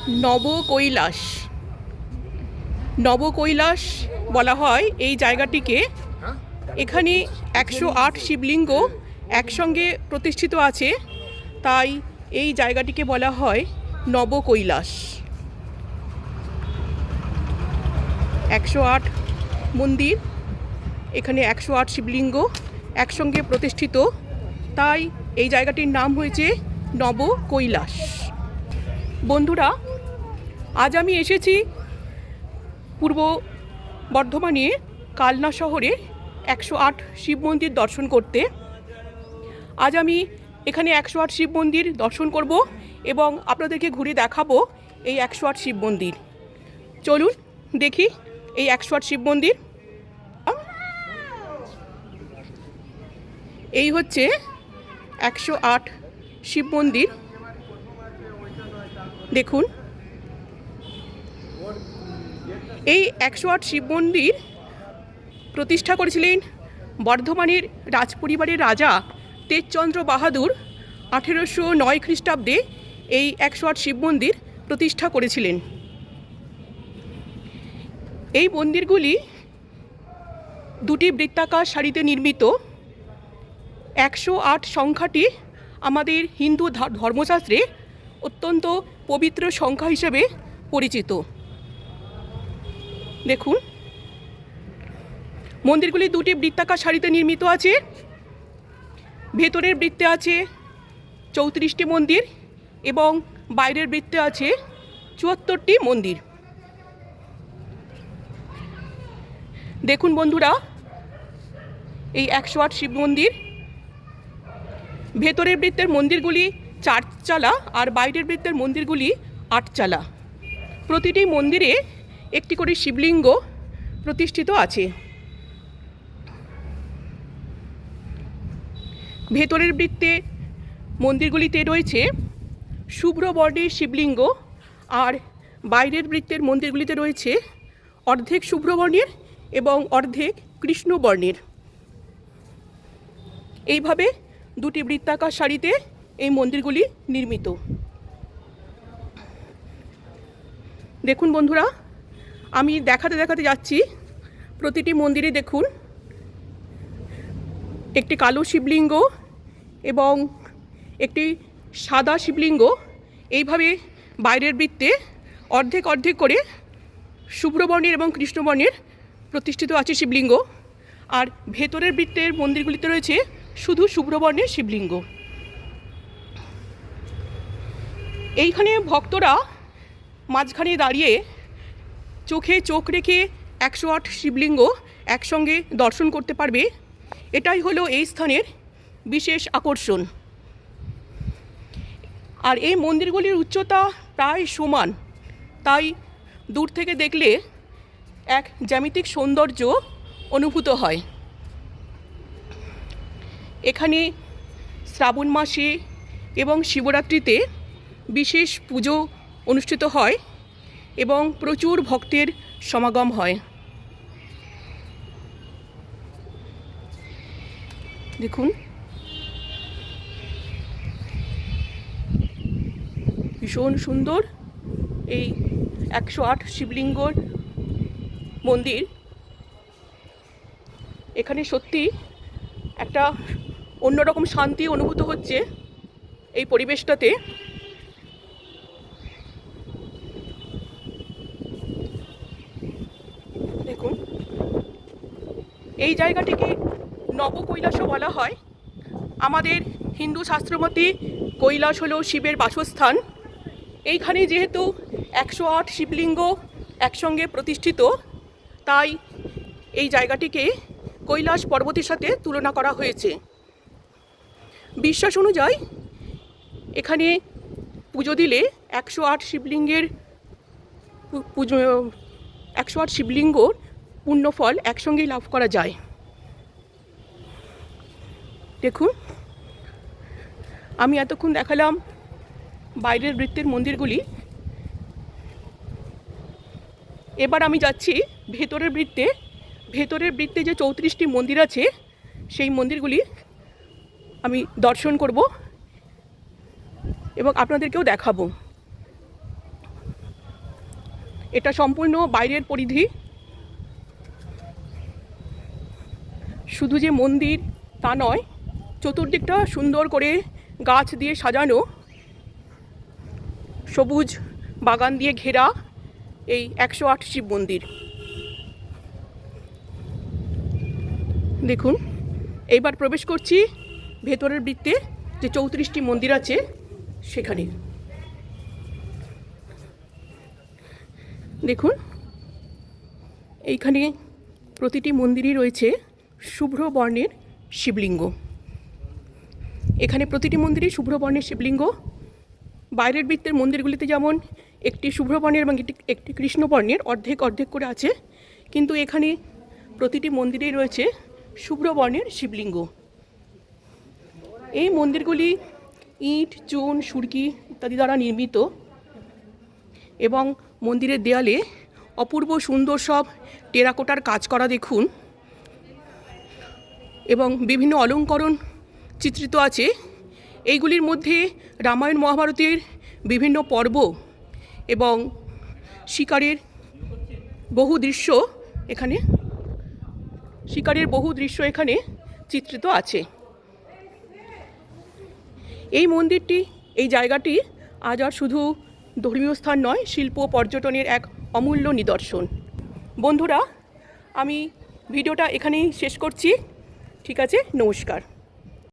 নবকৈলাস। নবকৈলাস বলা হয় এই জায়গাটিকে। এখানে 108 শিবলিঙ্গ একসঙ্গে প্রতিষ্ঠিত আছে, তাই এই জায়গাটিকে বলা হয় নবকৈলাস। 108 মন্দির, এখানে 108 শিবলিঙ্গ একসঙ্গে প্রতিষ্ঠিত, তাই এই জায়গাটির নাম হয়েছে নবকৈলাস। বন্ধুরা, আজ আমি এসেছি পূর্ব বর্ধমানে কালনা শহরে 108 শিব মন্দির দর্শন করতে। আজ আমি এখানে 108 শিব মন্দির দর্শন করব এবং আপনাদেরকে ঘুরে দেখাবো এই 108 শিব মন্দির। চলুন দেখি এই 108 শিব মন্দির। এই হচ্ছে 108 শিব মন্দির। দেখুন, এই 108 শিব মন্দির প্রতিষ্ঠা করেছিলেন বর্ধমানের রাজপরিবারের রাজা তেজচন্দ্র বাহাদুর। 1809 খ্রিস্টাব্দে এই 108 শিব মন্দির প্রতিষ্ঠা করেছিলেন। এই মন্দিরগুলি দুটি বৃত্তাকার সারিতে নির্মিত। 108 সংখ্যাটি আমাদের হিন্দু ধর্মশাস্ত্রে অত্যন্ত পবিত্র সংখ্যা হিসেবে পরিচিত। দেখুন, মন্দিরগুলি দুটি বৃত্তাকার সারিতে নির্মিত আছে। ভেতরের বৃত্তে আছে 34টি মন্দির এবং বাইরের বৃত্তে আছে 74টি মন্দির। দেখুন বন্ধুরা, এই 108 শিব মন্দির। ভেতরের বৃত্তের মন্দিরগুলি 4 চালা আর বাইরের বৃত্তের মন্দিরগুলি 8 চালা। প্রতিটি মন্দিরে একটি করে শিবলিঙ্গ প্রতিষ্ঠিত আছে। ভেতরের বৃত্তে মন্দিরগুলিতে রয়েছে শুভ্র বর্ণের শিবলিঙ্গ আর বাইরের বৃত্তের মন্দিরগুলিতে রয়েছে অর্ধেক শুভ্র বর্ণের এবং অর্ধেক কৃষ্ণ বর্ণের। এইভাবে দুটি বৃত্তাকার সারিতে এই মন্দিরগুলি নির্মিত। দেখুন বন্ধুরা, আমি দেখাতে দেখাতে যাচ্ছি। প্রতিটি মন্দিরে দেখুন একটি কালো শিবলিঙ্গ এবং একটি সাদা শিবলিঙ্গ। এইভাবে বাইরের বৃত্তে অর্ধেক অর্ধেক করে শুভ্রবর্ণের এবং কৃষ্ণবর্ণের প্রতিষ্ঠিত আছে শিবলিঙ্গ, আর ভেতরের বৃত্তের মন্দিরগুলিতে রয়েছে শুধু শুভ্রবর্ণের শিবলিঙ্গ। এইখানে ভক্তরা মাঝখানে দাঁড়িয়ে চোখে চোখ রেখে 108 শিবলিঙ্গ একসঙ্গে দর্শন করতে পারবে। এটাই হলো এই স্থানের বিশেষ আকর্ষণ। আর এই মন্দিরগুলির উচ্চতা প্রায় সমান, তাই দূর থেকে দেখলে এক জ্যামিতিক সৌন্দর্য অনুভূত হয়। এখানে শ্রাবণ মাসে এবং শিবরাত্রিতে বিশেষ পুজো অনুষ্ঠিত হয় এবং প্রচুর ভক্তের সমাগম হয়। দেখুন, ভীষণ সুন্দর এই 108 শিবলিঙ্গর মন্দির। এখানে সত্যি একটা অন্যরকম শান্তি অনুভূত হচ্ছে এই পরিবেশটাতে। দেখুন, এই জায়গাটিকে নবকৈলাসও বলা হয়। আমাদের হিন্দু শাস্ত্রমতে কৈলাস হলো শিবের বাসস্থান। এইখানে যেহেতু 108 শিবলিঙ্গ একসঙ্গে প্রতিষ্ঠিত, তাই এই জায়গাটিকে কৈলাস পর্বতের সাথে তুলনা করা হয়েছে। বিশ্বাস অনুযায়ী এখানে পুজো দিলে 108 শিবলিঙ্গের 108 শিবলিঙ্গর পুণ্যফল একসঙ্গেই লাভ করা যায়। দেখুন, আমি এতক্ষণ দেখালাম বাইরের বৃত্তের মন্দিরগুলি। এবার আমি যাচ্ছি ভেতরের বৃত্তে। ভেতরের বৃত্তে যে 34টি মন্দির আছে সেই মন্দিরগুলি আমি দর্শন করব এবং আপনাদেরকেও দেখাবো। এটা সম্পূর্ণ বাইরের পরিধি। শুধু যে মন্দির তা নয়, চতুর্দিকটা সুন্দর করে গাছ দিয়ে সাজানো, সবুজ বাগান দিয়ে ঘেরা এই 108 শিব মন্দির। দেখুন, এইবার প্রবেশ করছি ভেতরের বৃত্তে, যে 34টি মন্দির আছে সেখানে। দেখুন, এইখানে প্রতিটি মন্দিরই রয়েছে শুভ্র বর্ণের শিবলিঙ্গ। এখানে প্রতিটি মন্দিরই শুভ্র বর্ণের শিবলিঙ্গ। বাইরের বৃত্তের মন্দিরগুলিতে যেমন একটি শুভ্র বর্ণের এবং একটি কৃষ্ণ বর্ণের অর্ধেক অর্ধেক করে আছে, কিন্তু এখানে প্রতিটি মন্দিরেই রয়েছে শুভ্র বর্ণের শিবলিঙ্গ। এই মন্দিরগুলি ইট, চুন, সুরকি ইত্যাদি দ্বারা নির্মিত এবং মন্দিরের দেয়ালে অপূর্ব সুন্দর সব টেরাকোটার কাজ করা দেখুন, এবং বিভিন্ন অলঙ্করণ চিত্রিত আছে। এইগুলির মধ্যে রামায়ণ মহাভারতের বিভিন্ন পর্ব এবং শিকারের বহু দৃশ্য এখানে চিত্রিত আছে। এই মন্দিরটি, এই জায়গাটি আজ আর শুধু ধর্মীয় স্থান নয়, শিল্প পর্যটনের এক অমূল্য নিদর্শন। বন্ধুরা, আমি ভিডিওটা এখানেই শেষ করছি। ঠিক আছে, নমস্কার।